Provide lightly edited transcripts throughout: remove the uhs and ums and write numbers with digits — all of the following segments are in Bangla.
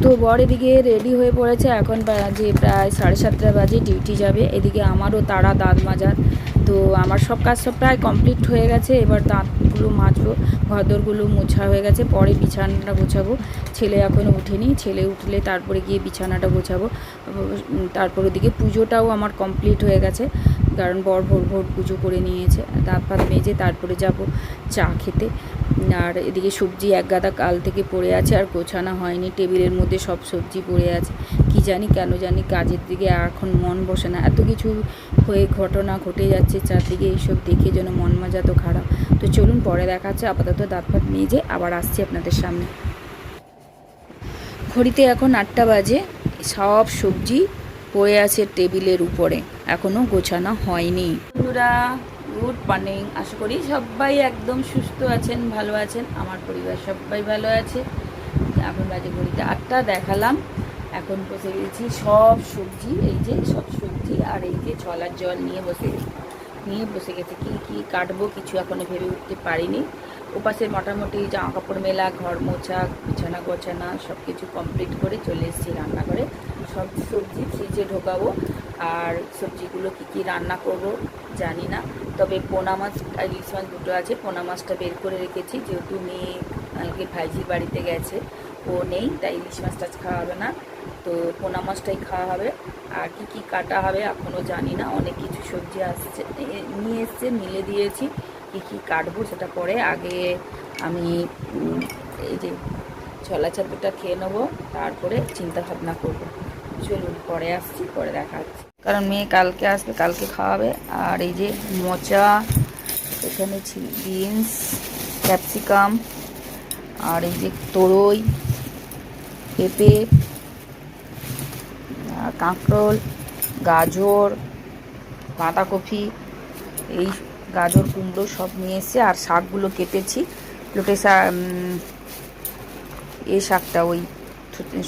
তো বর এদিকে রেডি হয়ে পড়েছে, এখন বাজে প্রায় 7:30 বাজে, ডিউটি যাবে। এদিকে আমারও তারা দাঁত মাজার, তো আমার সব কাজ সব প্রায় কমপ্লিট হয়ে গেছে। এবার দাঁতগুলো মাজবো, ঘরদোরগুলো মোছা হয়ে গেছে, পরে বিছানাটা গোছাবো। ছেলে এখনও ওঠেনি, ছেলে উঠলে তারপরে গিয়ে বিছানাটা গোছাবো। তারপর ওদিকে পুজোটাও আমার কমপ্লিট হয়ে গেছে, কারণ বর ভোর ভোর পুজো করে নিয়েছে। দাঁত ফাত মেজে তারপরে যাব চা খেতে। আর এদিকে সবজি এক গাদা কাল থেকে পড়ে আছে, আর গোছানো হয়নি। টেবিলের মধ্যে সব সবজি পড়ে আছে, কি জানি কেন জানি কাজের দিকে এখন মন বসে না। এত কিছু হয়ে ঘটনা ঘটে যাচ্ছে চারদিকে, এইসব দেখে যেন মন মাজা তো খারাপ। তো চলুন পরে দেখাচ্ছে, আপাতত দাঁত ফাত মেজে আবার আসছি আপনাদের সামনে। ঘড়িতে এখন 8টা বাজে, সব সবজি পড়ে আছে টেবিলের উপরে, এখনও গোছানো হয়নি। বন্ধুরা গুড মর্নিং, আশা করি সবাই একদম সুস্থ আছেন, ভালো আছেন। আমার পরিবার সবাই ভালো আছে। এখন বাজে ঘড়িতে 8টা, দেখালাম। এখন বসে গেছি সব সবজি, এই যে সব সবজি, আর এই যে ছলার জল নিয়ে বসে গেছে। কি কি কাটবো কিছু এখনো ভেবে উঠতে পারিনি। ওপাশে মোটামুটি জামা কাপড় মেলা, ঘর মোছা, বিছানা গোছানা সব কিছু কমপ্লিট করে চলে এসেছি রান্নাঘরে। সব সবজি ফ্রিজে ঢোকাবো, আর সবজিগুলো কি কি রান্না করব জানি না। তবে পোনা মাছ আর ইলিশ মাছ দুটো আছে, পোনা মাছটা বের করে রেখেছি, যেহেতু মেয়ে ভাইজির বাড়িতে গেছে, ও নেই, তাই ইলিশ মাছটা খাওয়া হবে না, তো পোনা মাছটাই খাওয়া হবে। আর কি কি কাটা হবে এখনও জানি না, অনেক কিছু সবজি নিয়ে এসছে, মিলে দিয়েছি। কি কি কাটবো সেটা পরে, আগে আমি এই যে ছোলা ছাতুটা খেয়ে নেবো, তারপরে চিন্তা ভাবনা করবো। চলুন পরে আসছি, পরে দেখা যাচ্ছে, কারণ মেয়ে কালকে আসবে, কালকে খাওয়াবে। আর এই যে মোচা, এখানে বিনস, ক্যাপসিকাম, আর এই যে তরই, পেঁপে, কাঁকরোল, গাজর, বাঁধাকপি, এই গাজর কুমড়ো সব নিয়ে এসছে। আর শাকগুলো কেটেছি, লোটে শাক, এই শাকটা ওই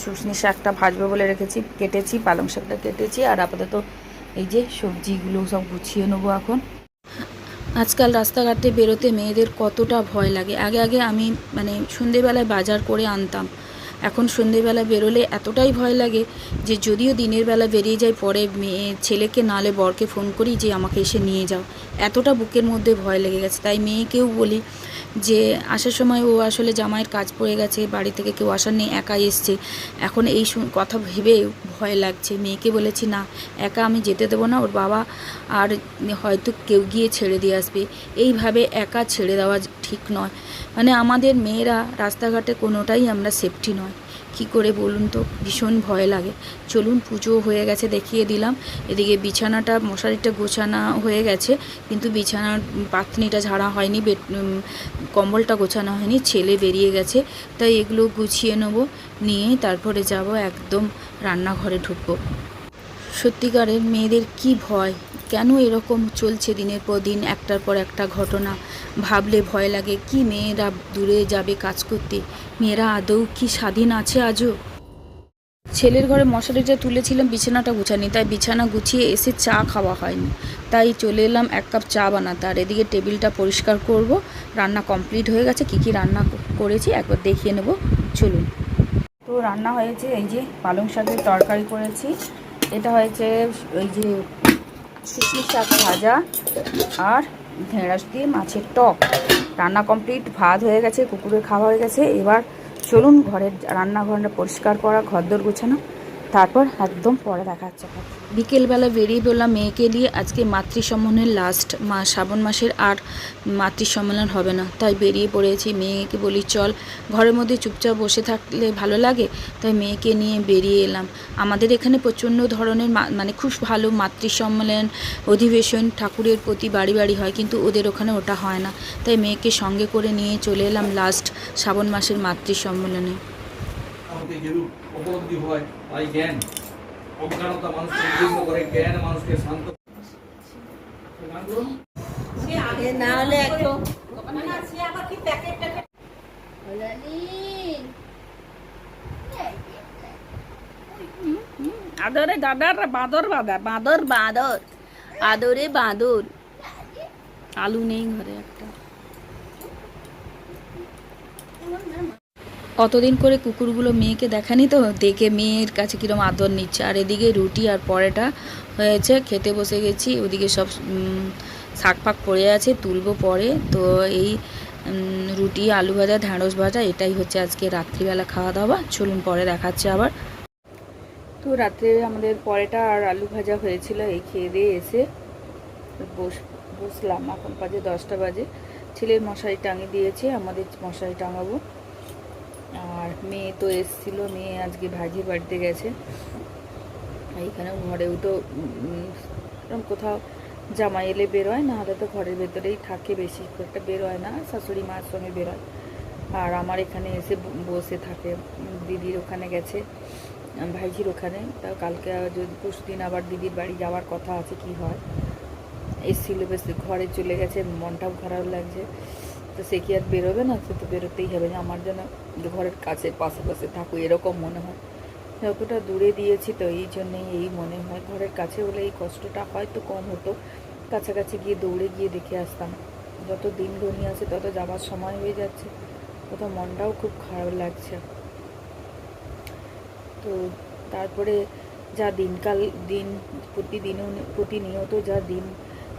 শুশনি শাকটা ভাজবো বলে রেখেছি, কেটেছি, পালং শাকটা কেটেছি। আর আপাতত এই যে সবজিগুলো সব গুছিয়ে নেবো এখন। আজকাল রাস্তাঘাটে বেরোতে মেয়েদের কতটা ভয় লাগে। আগে আগে আমি সন্ধেবেলায় বাজার করে আনতাম, এখন সন্ধেবেলা বেরোলে এতটাই ভয় লাগে যে যদিও দিনের বেলা বেরিয়ে যাই, পরে ছেলেকে নালে বরকে ফোন করি যে আমাকে এসে নিয়ে যাও, এতটা বুকের মধ্যে ভয় লেগে গেছে। তাই মেয়েকেও বলি যে আসার সময়, ও আসলে জামাইয়ের কাজ পড়ে গেছে, বাড়ি থেকে কেউ আসার নেই, একাই এসছে। এখন এই কথা ভেবে ভয় লাগছে। মেয়েকে বলেছি না, একা আমি যেতে দেবো না, ওর বাবা আর হয়তো কেউ গিয়ে ছেড়ে দিয়ে আসবে। এইভাবে একা ছেড়ে দেওয়া ঠিক নয়। আমাদের মেয়েরা রাস্তাঘাটে কোনোটাই আমরা সেফটি নয়। কি করে বলুন তো, ভীষণ ভয় লাগে। চলুন, পুজো হয়ে গেছে দেখিয়ে দিলাম। এদিকে বিছানাটা, মশারিটা গোছানো হয়ে গেছে, কিন্তু বিছানার পাতনিটা ঝাড়া হয়নি, কম্বলটা গোছানো হয়নি, ছেলে বেরিয়ে গেছে। তাই এগুলো গুছিয়ে নেবো, নিয়ে তারপরে যাব, একদম রান্নাঘরে ঢুকবো। সত্যিকারের মেয়েদের কি ভয়, কেন এরকম চলছে দিনের পর দিন, একটার পর একটা ঘটনা ভাবলে ভয় লাগে। কি মেয়েরা দূরে যাবে কাজ করতে, মেয়েরা আদৌ কি স্বাধীন আছে আজও? ছেলের ঘরে মশারিটা তুলেছিলাম, বিছানাটা গুছানি, তাই বিছানা গুছিয়ে এসে চা খাওয়া হয়নি, তাই চলে এলাম 1 কাপ চা বানাতে। আর এদিকে টেবিলটা পরিষ্কার করব, রান্না কমপ্লিট হয়ে গেছে। কি কি রান্না করেছি একবার দেখিয়ে নেব, চলুন। তো রান্না হয়েছে, এই যে পালং শাকের তরকারি করেছি, এটা হয়েছে ওই যে শুকনো শাক ভাজা, আর ঢেঁড়স দিয়ে মাছের টক। রান্না কমপ্লিট, ভাত হয়ে গেছে, কুকুরের খাওয়া হয়ে গেছে। এবার চলুন ঘরের রান্নাঘরটা পরিষ্কার করা, ঘরদোর গোছানো, তারপর একদম পরে দেখা যাচ্ছে। বিকেলবেলা বেরিয়ে পড়লাম মেয়েকে নিয়ে। আজকে মাতৃসম্মেলনের লাস্ট শ্রাবণ মাসের, আর মাতৃসম্মেলন হবে না, তাই বেরিয়ে পড়েছি। মেয়েকে বলি চল, ঘরের মধ্যে চুপচাপ বসে থাকলে ভালো লাগে, তাই মেয়েকে নিয়ে বেরিয়ে এলাম। আমাদের এখানে প্রচণ্ড ধরনের খুব ভালো মাতৃসম্মেলন, অধিবেশন ঠাকুরের প্রতি বাড়ি বাড়ি হয়, কিন্তু ওদের ওখানে ওটা হয় না। তাই মেয়েকে সঙ্গে করে নিয়ে চলে এলাম লাস্ট শ্রাবণ মাসের মাতৃসম্মেলনে। আমাদের যেরূপ উপলব্ধি হয়, তাই জ্ঞান অজ্ঞানতা মানুষকে উদ্বিগ্ন করে, জ্ঞান মানুষকে শান্ত না হলে একদম আদরে দাদার বাঁদর, বাঁদর বাঁদর, আদরে বাঁদর। আলু নেই ঘরে একটা। অতদিন করে কুকুরগুলো মেয়েকে দেখানি তো, দেখে মেয়ের কাছে কীরকম আদর নিচ্ছে। আর এদিকে রুটি আর পরোটা হয়েছে, খেতে বসে গেছি। ওদিকে সব শাক ফাক পড়ে আছে, তুলবো পরে। তো এই রুটি, আলু ভাজা, ঢ্যাঁড়স ভাজা, এটাই হচ্ছে আজকে রাত্রিবেলা খাওয়া দাওয়া। চলুন পরে দেখাচ্ছে আবার। তো রাত্রে আমাদের পরোটা আর আলু ভাজা হয়েছিল। এই খেয়ে দিয়ে এসে বসলাম। এখন বাজে 10টা বাজে। ছেলের মশারি টাঙিয়ে দিয়েছে, আমাদের মশারি টাঙাবো। আর মেয়ে তো এসেছিলো, মেয়ে আজকে ভাইঝির বাড়িতে গেছে। এইখানেও ঘরেও তো এরকম কোথাও জামাই এলে বেরোয়, না হলে তো ঘরের ভেতরেই থাকে, বেশি একটা বেরোয় না। শাশুড়ি মার সঙ্গে বেরোয়। আর আমার এখানে এসে বসে থাকে। দিদির ওখানে গেছে, ভাইঝির ওখানে। তা কালকে যদি পরশুদিন আবার দিদির বাড়ি যাওয়ার কথা আছে, কি হয়। এসেছিলো, বেশ ঘরে চলে গেছে, মনটাও খারাপ লাগছে। তো সে কি আর বেরোবে না, সে তো বেরোতেই হবে। যে আমার জন্য ঘরের কাছে পাশে থাকুক এরকম মনে হয়। যতটা দূরে দিয়েছি তো এই জন্যেই এই মনে হয়। ঘরের কাছে হলে এই কষ্টটা হয়তো কম হতো, কাছাকাছি গিয়ে দৌড়ে গিয়ে দেখে আসতাম। যত দিন গড়িয়ে আছে তত যাওয়ার সময় হয়ে যাচ্ছে, তত মনটাও খুব খারাপ লাগছে। তো তারপরে যা দিন প্রতিনিয়ত যা দিন,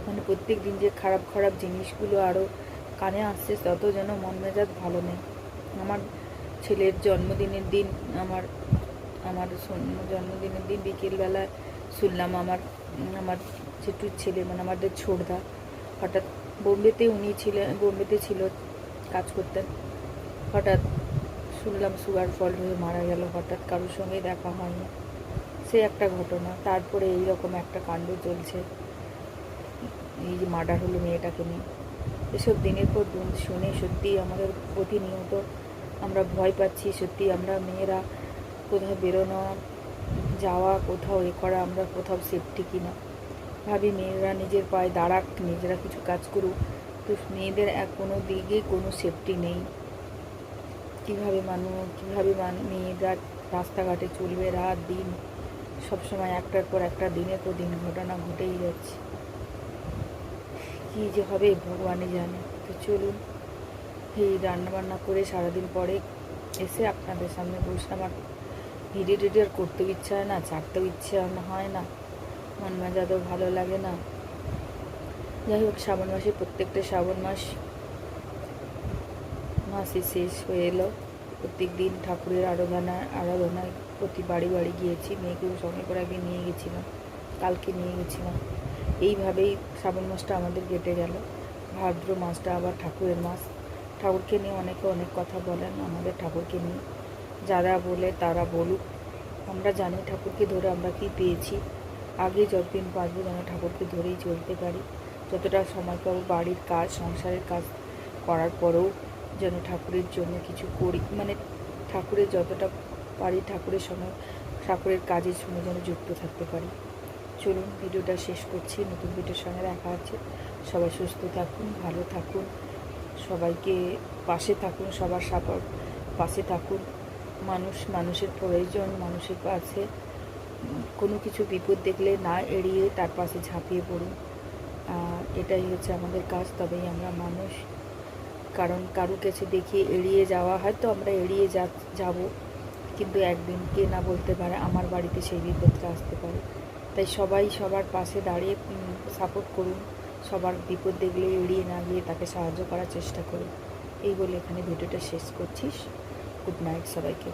মানে প্রত্যেক দিন যে খারাপ খারাপ জিনিসগুলো আরও কানে আসছে, তত যেন মন মেজাজ ভালো নেই। আমার ছেলের জন্মদিনের দিন, আমার জন্মদিনের দিন বিকেলবেলায় শুনলাম আমার জেঠুর ছেলে, মানে আমাদের ছোটদা, হঠাৎ বোম্বেতে ছিল, কাজ করতেন। হঠাৎ শুনলাম সুগার ফল হয়ে মারা গেল। হঠাৎ কারোর সঙ্গে দেখা হয়নি, সে একটা ঘটনা। তারপরে এইরকম একটা কাণ্ড চলছে, এই যে মার্ডার হলো মেয়েটাকে নিয়ে। এসব দিনের পর দিন শুনে সত্যিই আমাদের প্রতিনিয়ত আমরা ভয় পাচ্ছি। সত্যি আমরা মেয়েরা কোথাও বেরোনো, যাওয়া, কোথাও করা, আমরা কোথাও সেফটি কিনা। ভাবি মেয়েরা নিজের পায়ে দাঁড়াক, নিজেরা কিছু কাজ করুক, তো মেয়েদের কোনো দিকে কোনো সেফটি নেই। কীভাবে মেয়েরা রাস্তাঘাটে চলবে, রাত দিন সবসময় একটার পর একটা, দিনের পর দিন ঘটনা ঘটেই যাচ্ছে। কী যে হবে ভগবানই জানে। তো চলুন, এই রান্নাবান্না করে সারাদিন পরে এসে আপনাদের সামনে বসলাম। আর ভিডিও আর করতেও ইচ্ছা হয় না, ছাড়তেও ইচ্ছা হয় না, মন মেজাজও ভালো লাগে না। যাই হোক, শ্রাবণ মাসে প্রত্যেকটা শ্রাবণ মাসই শেষ হয়ে এলো। প্রত্যেক দিন ঠাকুরের আরাধনায় প্রতি বাড়ি বাড়ি গিয়েছি। মেয়েকেও সঙ্গে করে একদিন নিয়ে গেছিলাম, কালকে নিয়ে গেছিলাম। এইভাবেই শ্রাবণ মাসটা আমাদের কেটে গেল। ভাদ্র মাসটা আবার ঠাকুরের মাস। ঠাকুরকে নিয়ে অনেকে অনেক কথা বলেন। আমাদের ঠাকুরকে নিয়ে যারা বলে তারা বলুক, আমরা জানি ঠাকুরকে ধরে আমরা কি পেয়েছি। আগে যতদিন বাঁচবো যেন ঠাকুরকে ধরেই চলতে পারি। যতটা সময় পাবো বাড়ির কাজ, সংসারের কাজ করার পরেও যেন ঠাকুরের জন্য কিছু করি, মানে ঠাকুরের যতটা পারি ঠাকুরের সঙ্গে, ঠাকুরের কাজের সঙ্গে যেন যুক্ত থাকতে পারি। চলুন ভিডিওটা শেষ করছি, নতুন ভিডিওর সঙ্গে দেখা আছে। সবাই সুস্থ থাকুন, ভালো থাকুন, সবাইকে পাশে থাকুন, সবার পাশে থাকুন। মানুষের প্রয়োজন, মানুষের কাছে কোনো কিছু বিপদ দেখলে না এড়িয়ে তার পাশে ঝাঁপিয়ে পড়ুন। এটাই হচ্ছে আমাদের কাজ, তবেই আমরা মানুষ। কারণ কারো কাছে দেখিয়ে এড়িয়ে যাওয়া, হয়তো আমরা এড়িয়ে যাব, কিন্তু একদিন কে না বলতে পারে আমার বাড়িতে সেই বিপদটা আসতে পারে। তাই সবাই সবার পাশে দাঁড়িয়ে সাপোর্ট করুন। সবার বিপদ দেখলে এড়িয়ে না গিয়ে তাকে সাহায্য করার চেষ্টা করুন। এই বলে এখানে ভিডিওটা শেষ করছিস। গুড নাইট সবাইকে।